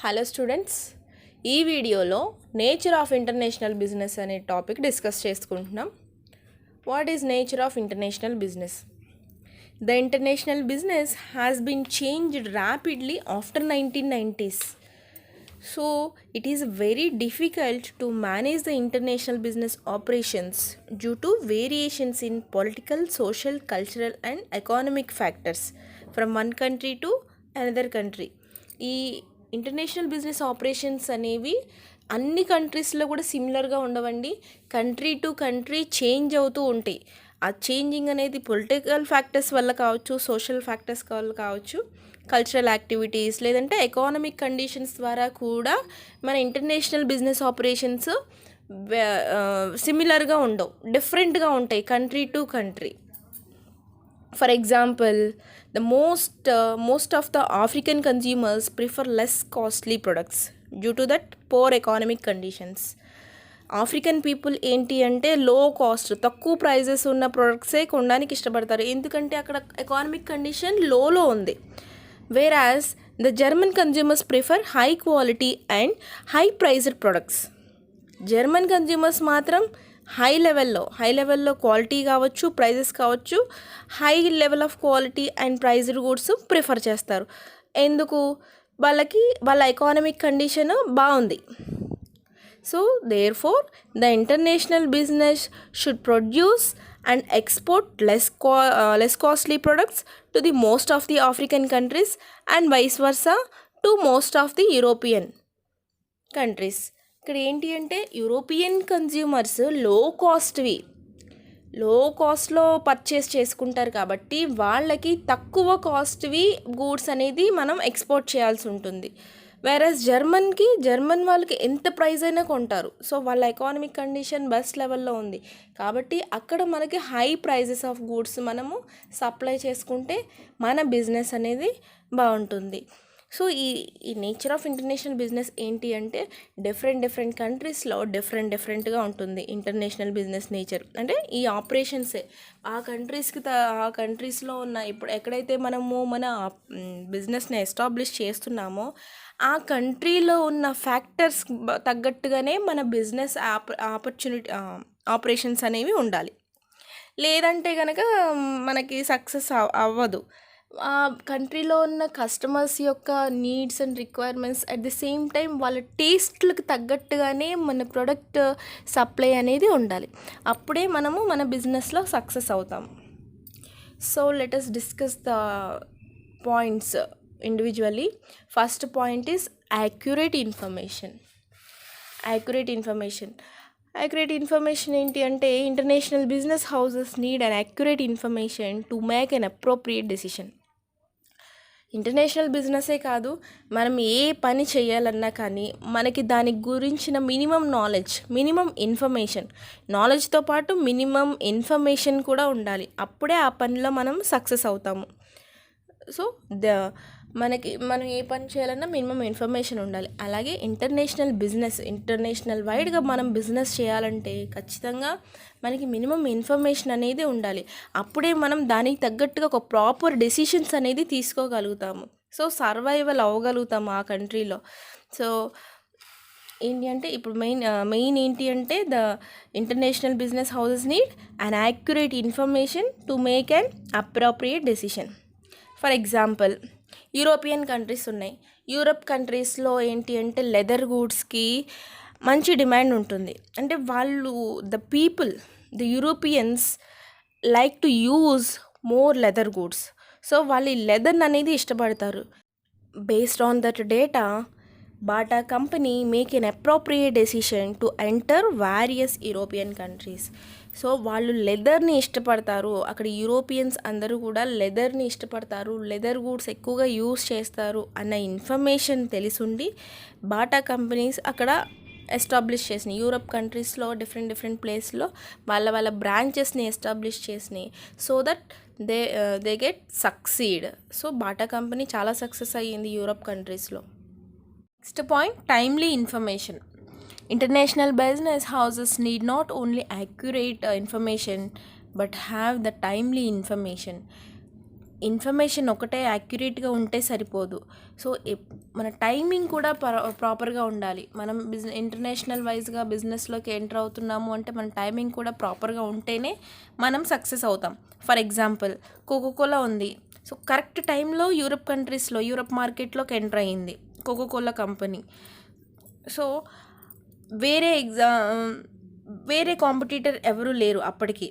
Hello students, ఈ వీడియోలో nature of international business అనే టాపిక్ డిస్కస్ చేసుకుంటున్నాం. What is nature of international business? The international business has been changed rapidly after 1990s. So it is very difficult to manage the international business operations due to variations in political, social, cultural and economic factors from one country to another country. ఈ international business operations అనేవి అన్ని కంట్రీస్లో కూడా సిమిలర్గా ఉండవండి. Country to country change అవుతూ ఉంటాయి. ఆ చేంజింగ్ అనేది పొలిటికల్ ఫ్యాక్టర్స్ వల్ల కావచ్చు, సోషల్ ఫ్యాక్టర్స్ వల్ల కావచ్చు, కల్చరల్ యాక్టివిటీస్ లేదంటే ఎకానమిక్ కండిషన్స్ ద్వారా కూడా మన ఇంటర్నేషనల్ బిజినెస్ ఆపరేషన్స్ సిమిలర్గా ఉండవు, డిఫరెంట్గా ఉంటాయి country to country. For example, most of the African consumers prefer less costly products due to that poor economic conditions. African people ఏంటి అంటే లో కాస్ట్, తక్కువ ప్రైజెస్ ఉన్న ప్రొడక్ట్సే కొనడానికి ఇష్టపడతారు, ఎందుకంటే అక్కడ ఎకానమిక్ కండిషన్ లోలో ఉంది. Whereas the German consumers prefer high quality and high priced products. German consumers మాత్రం హై లెవెల్లో క్వాలిటీ కావచ్చు, ప్రైజెస్ కావచ్చు, high level of quality and priced goods prefer చేస్తారు. ఎందుకు? వాళ్ళ ఎకానమిక్ కండిషన్ బాగుంది. So therefore the international business should produce and export less costly products to the most of the African countries and vice versa to most of the European countries. ఇక్కడ ఏంటి అంటే European consumers లో కాస్ట్లో purchase చేసుకుంటారు కాబట్టి వాళ్ళకి తక్కువ కాస్ట్వి goods అనేది మనం ఎక్స్పోర్ట్ చేయాల్సి ఉంటుంది. వేరస్ జర్మన్ వాళ్ళకి ఎంత ప్రైస్ అయినా కొంటారు. సో వాళ్ళ ఎకానమిక్ కండిషన్ బెస్ట్ లెవెల్లో ఉంది కాబట్టి అక్కడ మనకి హై ప్రైజెస్ ఆఫ్ గూడ్స్ మనము సప్లై చేసుకుంటే మన బిజినెస్ అనేది బాగుంటుంది. సో ఈ నేచర్ ఆఫ్ ఇంటర్నేషనల్ బిజినెస్ ఏంటి అంటే డిఫరెంట్ కంట్రీస్లో డిఫరెంట్గా ఉంటుంది ఇంటర్నేషనల్ బిజినెస్ నేచర్. అంటే ఈ ఆపరేషన్సే ఆ కంట్రీస్లో ఉన్న ఇప్పుడు ఎక్కడైతే మనము మన బిజినెస్ని ఎస్టాబ్లిష్ చేస్తున్నామో ఆ కంట్రీలో ఉన్న ఫ్యాక్టర్స్ తగ్గట్టుగానే మన బిజినెస్ ఆపరేషన్స్ అనేవి ఉండాలి. లేదంటే కనుక మనకి సక్సెస్ అవ్వదు. ఆ కంట్రీలో ఉన్న కస్టమర్స్ యొక్క needs and requirements at the same time వాళ్ళ టేస్ట్లకు తగ్గట్టుగానే మన ప్రోడక్ట్ సప్లై అనేది ఉండాలి. అప్పుడే మనము మన బిజినెస్లో సక్సెస్ అవుతాం. So let us discuss the points individually. First point is accurate information. Accurate information ఏంటి అంటే international business houses need and accurate information to make an appropriate decision. International బిజినెసే కాదు, మనం ఏ పని చేయాలన్నా కానీ మనకి దాని గురించిన మినిమం నాలెడ్జ్తో పాటు మినిమం ఇన్ఫర్మేషన్ కూడా ఉండాలి. అప్పుడే ఆ పనిలో మనం సక్సెస్ అవుతాము. సో మనం ఏ పని చేయాలన్నా మినిమం ఇన్ఫర్మేషన్ ఉండాలి. అలాగే ఇంటర్నేషనల్ వైడ్గా మనం బిజినెస్ చేయాలంటే ఖచ్చితంగా మనకి మినిమం ఇన్ఫర్మేషన్ అనేది ఉండాలి. అప్పుడే మనం దానికి తగ్గట్టుగా ఒక ప్రాపర్ డెసిషన్స్ అనేది తీసుకోగలుగుతాము. సో సర్వైవల్ అవ్వగలుగుతాము ఆ కంట్రీలో. సో ఏంటి అంటే ఇప్పుడు మెయిన్ ఏంటి అంటే the international business houses need and accurate information to make an appropriate decision. For example, European countries ఉన్నాయి. యూరప్ కంట్రీస్లో ఏంటి అంటే లెదర్ గూడ్స్కి మంచి డిమాండ్ ఉంటుంది. అంటే the Europeans like to use more leather goods. So వాళ్ళు ఈ లెదర్ అనేది ఇష్టపడతారు. Based on that data, Bata company make an appropriate decision to enter various European countries. So వాళ్ళు లెదర్ని ఇష్టపడతారు. అక్కడ యూరోపియన్స్ అందరూ కూడా లెదర్ని ఇష్టపడతారు, లెదర్ గూడ్స్ ఎక్కువగా యూస్ చేస్తారు అన్న ఇన్ఫర్మేషన్ తెలిసుండి బాటా కంపెనీస్ అక్కడ ఎస్టాబ్లిష్ చేసినాయి. యూరప్ కంట్రీస్లో డిఫరెంట్ ప్లేస్లో వాళ్ళ బ్రాంచెస్ని ఎస్టాబ్లిష్ చేసినాయి. So that they get succeed. So Bata company చాలా సక్సెస్ అయ్యింది యూరప్ కంట్రీస్లో. Next point, timely information. International business houses need not only accurate information but have the timely information. Information ఒకటే యాక్యురేట్గా ఉంటే సరిపోదు. సో మన టైమింగ్ కూడా ప్రాపర్గా ఉండాలి. మనం ఇంటర్నేషనల్ వైజ్గా బిజినెస్లోకి ఎంటర్ అవుతున్నాము అంటే మన టైమింగ్ కూడా ప్రాపర్గా ఉంటేనే మనం సక్సెస్ అవుతాం. ఫర్ ఎగ్జాంపుల్ కోకోకోలా ఉంది. సో కరెక్ట్ టైంలో యూరప్ మార్కెట్లోకి ఎంటర్ అయ్యింది కోకోకోలా కంపెనీ. సో వేరే కాంపిటీటర్ ఎవరు లేరు అప్పటికి.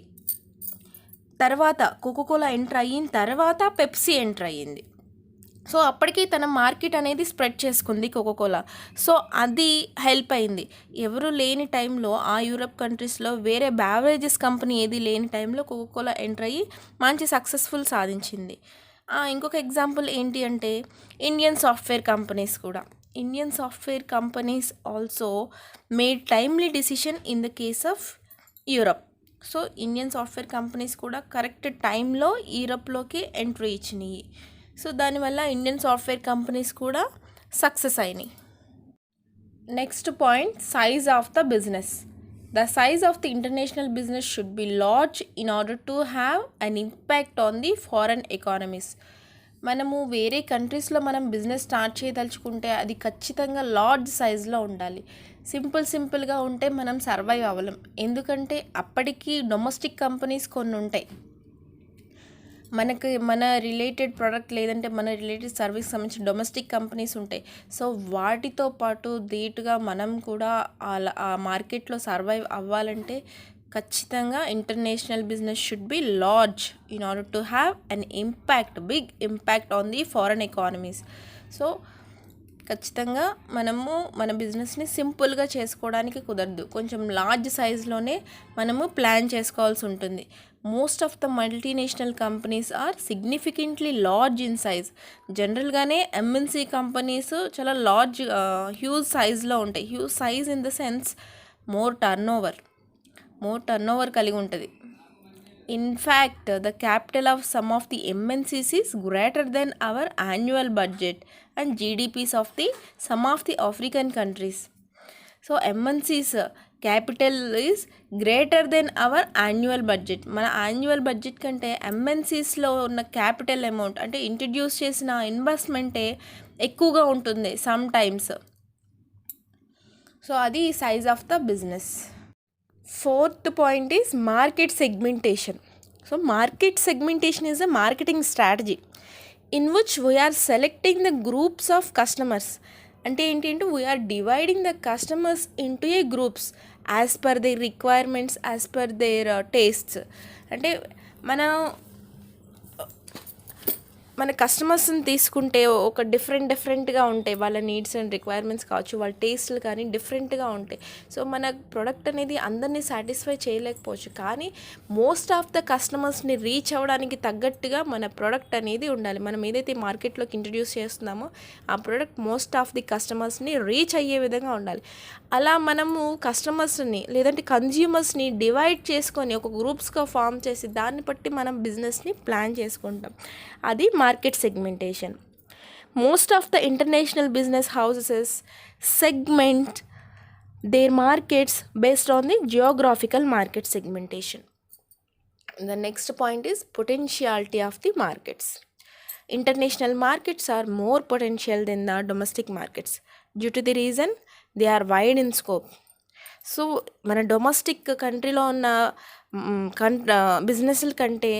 తర్వాత కోకోకోలా ఎంటర్ అయిన తర్వాత పెప్సీ ఎంటర్ అయ్యింది. సో అప్పటికి తన మార్కెట్ అనేది స్ప్రెడ్ చేసుకుంది కోకోకోలా. సో అది హెల్ప్ అయింది. ఎవరు లేని టైంలో ఆ యూరప్ కంట్రీస్లో వేరే బ్యావరేజెస్ కంపెనీ ఏది లేని టైంలో కోకోకోలా ఎంటర్ అయ్యి మంచి సక్సెస్ఫుల్ సాధించింది. ఇంకొక ఎగ్జాంపుల్ ఏంటి అంటే Indian software companies also made timely decision in the case of Europe. So Indian software companies కూడా కరెక్ట్ టైంలో యూరప్లోకి ఎంట్రీ ఇచ్చినాయి. సో దానివల్ల ఇండియన్ సాఫ్ట్వేర్ కంపెనీస్ కూడా సక్సెస్ అయినాయి. Next point, size of the business. The size of the international business should be large in order to have an impact on the foreign economies. మనము వేరే కంట్రీస్లో మనం business start చేయదలుచుకుంటే అది ఖచ్చితంగా large సైజ్లో ఉండాలి. సింపుల్గా ఉంటే మనం సర్వైవ్ అవ్వలేం. ఎందుకంటే అప్పటికి డొమెస్టిక్ కంపెనీస్ కొన్ని ఉంటాయి, మన రిలేటెడ్ ప్రోడక్ట్ లేదంటే మన రిలేటెడ్ సర్వీస్ సంబంధించిన డొమెస్టిక్ కంపెనీస్ ఉంటాయి. సో వాటితో పాటు ధీటుగా మనం కూడా ఆ మార్కెట్లో సర్వైవ్ అవ్వాలంటే ఖచ్చితంగా international business should be large in order to have an big impact on the foreign economies. So ఖచ్చితంగా మనము మన బిజినెస్ని సింపుల్గా చేసుకోవడానికి కుదరదు. కొంచెం లార్జ్ సైజ్లోనే మనము ప్లాన్ చేసుకోవాల్సి ఉంటుంది. Most of the multinational companies are significantly large in size. జనరల్గానే ఎంఎన్సీ కంపెనీస్ చాలా హ్యూజ్ సైజ్లో ఉంటాయి. Huge size in the sense more turnover కలిగి ఉంటుంది. In fact the capital of some of the MNCs is greater than our annual budget and GDPs of some of the African countries. So MNCs capital is greater than our annual budget. మన annual budget కంటే MNCsలో ఉన్న capital amount అంటే introduce చేసిన ఇన్వెస్ట్మెంటే ఎక్కువగా ఉంటుంది some times. So అది size of the business. Fourth point is market segmentation. So market segmentation is a marketing strategy in which we are selecting the groups of customers. అంటే ఏంటంటే we're dividing the customers into a groups as per their requirements, as per their tastes. అంటే మన కస్టమర్స్ని తీసుకుంటే ఒక డిఫరెంట్గా ఉంటాయి. వాళ్ళ needs and requirements కావచ్చు, వాళ్ళ టేస్ట్లు కానీ డిఫరెంట్గా ఉంటాయి. సో మన ప్రోడక్ట్ అనేది అందరినీ సాటిస్ఫై చేయలేకపోవచ్చు, కానీ మోస్ట్ ఆఫ్ ద కస్టమర్స్ని రీచ్ అవ్వడానికి తగ్గట్టుగా మన ప్రోడక్ట్ అనేది ఉండాలి. మనం ఏదైతే మార్కెట్లోకి ఇంట్రడ్యూస్ చేస్తున్నామో ఆ ప్రోడక్ట్ మోస్ట్ ఆఫ్ ది కస్టమర్స్ని రీచ్ అయ్యే విధంగా ఉండాలి. అలా మనము కస్టమర్స్ని లేదంటే కన్జ్యూమర్స్ని డివైడ్ చేసుకొని ఒక గ్రూప్స్గా ఫామ్ చేసి దాన్ని బట్టి మనం బిజినెస్ని ప్లాన్ చేసుకుంటాం. అది market segmentation. Most of the international business houses segment their markets based on the geographical market segmentation. The next point is potentiality of the markets. International markets are more potential than the domestic markets due to the reason they are wide in scope. So మన domestic కంట్రీలో ఉన్న బిజినెస్ల కంటే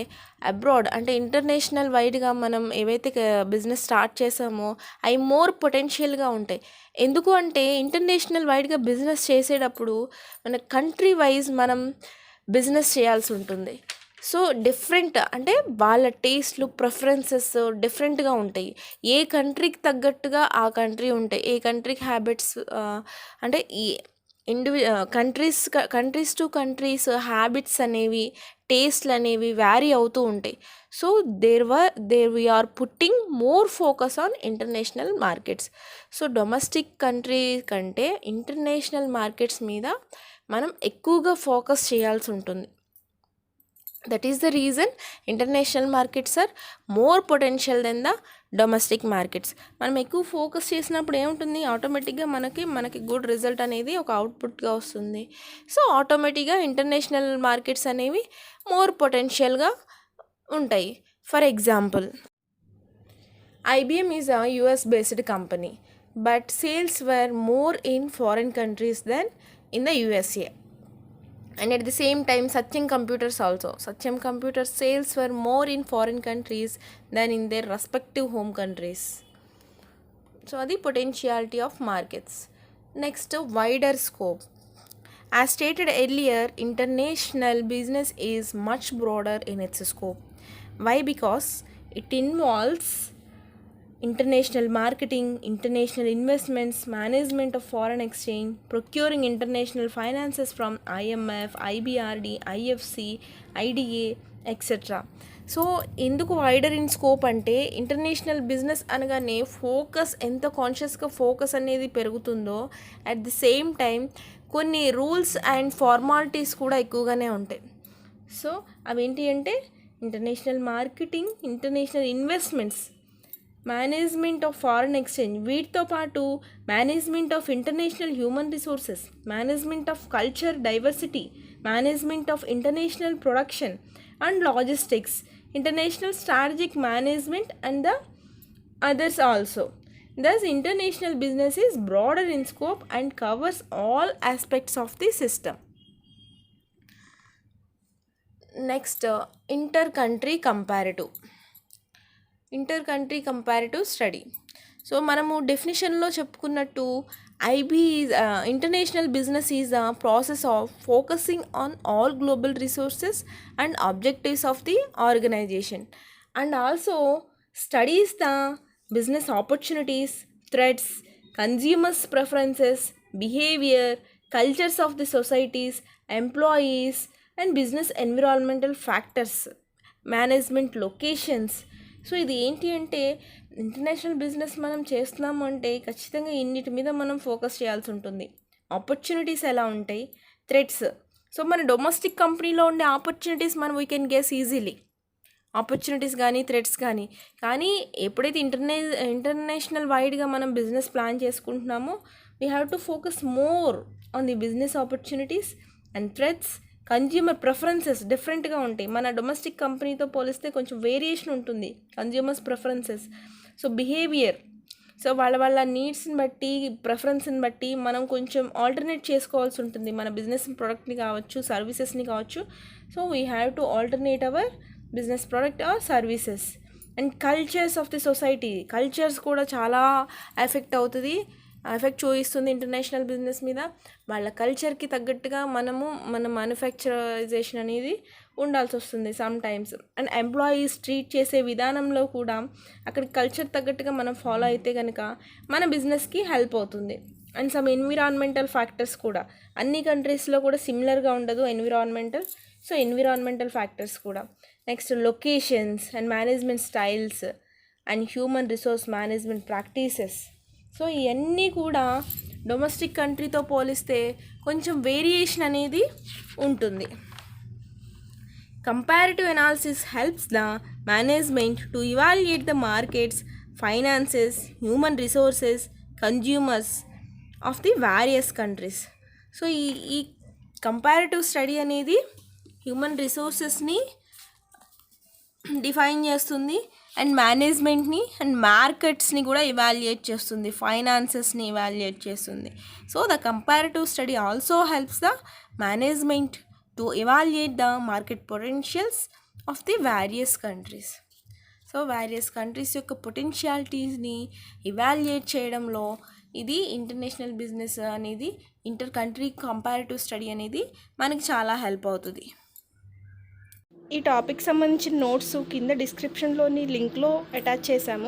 abroad అంటే international వైడ్గా మనం ఏవైతే business start చేసామో అవి మోర్ పొటెన్షియల్గా ఉంటాయి. ఎందుకు అంటే ఇంటర్నేషనల్ వైడ్గా బిజినెస్ చేసేటప్పుడు మన కంట్రీ వైజ్ మనం బిజినెస్ చేయాల్సి ఉంటుంది. సో డిఫరెంట్ అంటే వాళ్ళ టేస్ట్లు ప్రిఫరెన్సెస్ డిఫరెంట్గా ఉంటాయి. ఏ కంట్రీకి తగ్గట్టుగా ఆ కంట్రీ ఉంటాయి. ఏ కంట్రీకి హ్యాబిట్స్ అంటే ఈ కంట్రీస్ టు కంట్రీస్ హ్యాబిట్స్ అనేవి టేస్ట్లు అనేవి వ్యారీ అవుతూ ఉంటాయి. So we are putting more focus on international markets. So domestic country కంటే ఇంటర్నేషనల్ మార్కెట్స్ మీద మనం ఎక్కువగా ఫోకస్ చేయాల్సి ఉంటుంది. That is the reason international markets are more potential than the domestic markets. మనం ఎక్కువ ఫోకస్ చేసినప్పుడు ఏముంటుంది, ఆటోమేటిక్గా మనకి గుడ్ రిజల్ట్ అనేది ఒక అవుట్పుట్గా వస్తుంది. సో ఆటోమేటిక్గా ఇంటర్నేషనల్ మార్కెట్స్ అనేవి మోర్ పొటెన్షియల్గా ఉంటాయి. For example IBM is a US based company, but sales were more in foreign countries than in the USA. And at the same time, Satyam Computers sales were more in foreign countries than in their respective home countries. So the potentiality of markets. Next, wider scope. As stated earlier, international business is much broader in its scope. Why? Because it involves international marketing, international investments, management of foreign exchange, procuring international finances from IMF, IBRD, IFC, IDA, etc. So ఎందుకు wider in scope అంటే international business అనగానే focus ఎంత కాన్షియస్గా focus అనేది పెరుగుతుందో at the same time కొన్ని rules and formalities కూడా ఎక్కువగానే ఉంటాయి. సో అవేంటి అంటే international marketing, international investments, management of foreign exchange, వీటితో పాటు management of international human resources, management of culture diversity, management of international production and logistics, international strategic management and the others also. Thus, international business is broader in scope and covers all aspects of the system. Next, inter-country comparative study. So మనము డెఫినేషన్లో చెప్పుకున్నట్టు international business is a process of focusing on all global resources and objectives of the organisation and also studies the business opportunities, threats, consumers' preferences, behavior, cultures of the societies, employees, and business environmental factors, management locations. So ఇది ఏంటి అంటే international business మనం చేస్తున్నాము అంటే ఖచ్చితంగా ఇన్నిటి మీద మనం focus చేయాల్సి ఉంటుంది. ఆపర్చునిటీస్ ఎలా ఉంటాయి, థ్రెట్స్. సో మన డొమెస్టిక్ కంపెనీలో ఉండే ఆపర్చునిటీస్ మనం we can guess easily, opportunities కానీ థ్రెట్స్ కానీ ఎప్పుడైతే ఇంటర్నేషనల్ వైడ్గా మనం బిజినెస్ ప్లాన్ చేసుకుంటున్నామో we have to focus more on the business opportunities and threats. Consumer preferences డిఫరెంట్గా ఉంటాయి. మన డొమెస్టిక్ కంపెనీతో పోలిస్తే కొంచెం వేరియేషన్ ఉంటుంది consumers preferences. So behaviour, so వాళ్ళ నీడ్స్ని బట్టి, ప్రిఫరెన్స్ని బట్టి మనం కొంచెం ఆల్టర్నేట్ చేసుకోవాల్సి ఉంటుంది మన బిజినెస్ ప్రోడక్ట్ని కావచ్చు, సర్వీసెస్ని కావచ్చు. So we have to alternate our business product or services. And cultures of the society, cultures కూడా చాలా ఎఫెక్ట్ చూపిస్తుంది ఇంటర్నేషనల్ బిజినెస్ మీద. వాళ్ళ కల్చర్కి తగ్గట్టుగా మన మ్యానుఫ్యాక్చరైజేషన్ అనేది ఉండాల్సి వస్తుంది some times. And employees treat చేసే విధానంలో కూడా అక్కడి కల్చర్ తగ్గట్టుగా మనం ఫాలో అయితే కనుక మన బిజినెస్కి హెల్ప్ అవుతుంది. అండ్ సమ్ ఎన్విరాన్మెంటల్ ఫ్యాక్టర్స్ కూడా అన్ని కంట్రీస్లో కూడా సిమిలర్గా ఉండదు ఎన్విరాన్మెంటల్ ఫ్యాక్టర్స్ కూడా. Next locations and management styles and human resource management practices. So ఇవన్నీ కూడా డొమెస్టిక్ కంట్రీతో పోలిస్తే కొంచెం వేరియేషన్ అనేది ఉంటుంది. Comparative analysis helps the management to evaluate the markets, finances, human resources, consumers of the various countries. So ఈ comparative study అనేది human రిసోర్సెస్ని define చేస్తుంది and మేనేజ్మెంట్ని and మార్కెట్స్ని కూడా ఇవాల్యుయేట్ చేస్తుంది, ఫైనాన్సెస్ని ఇవాల్యుయేట్ చేస్తుంది. So the comparative study also helps the management to evaluate the market potentials of the various countries. So various countries యొక్క పొటెన్షియాలిటీస్ని evaluate చేయడంలో ఇది international business అనేది, inter country comparative study అనేది మనకి చాలా హెల్ప్ అవుతుంది. ఈ టాపిక్ సంబంధించిన నోట్స్ కింద డిస్క్రిప్షన్లోని లింక్లో అటాచ్ చేశాము.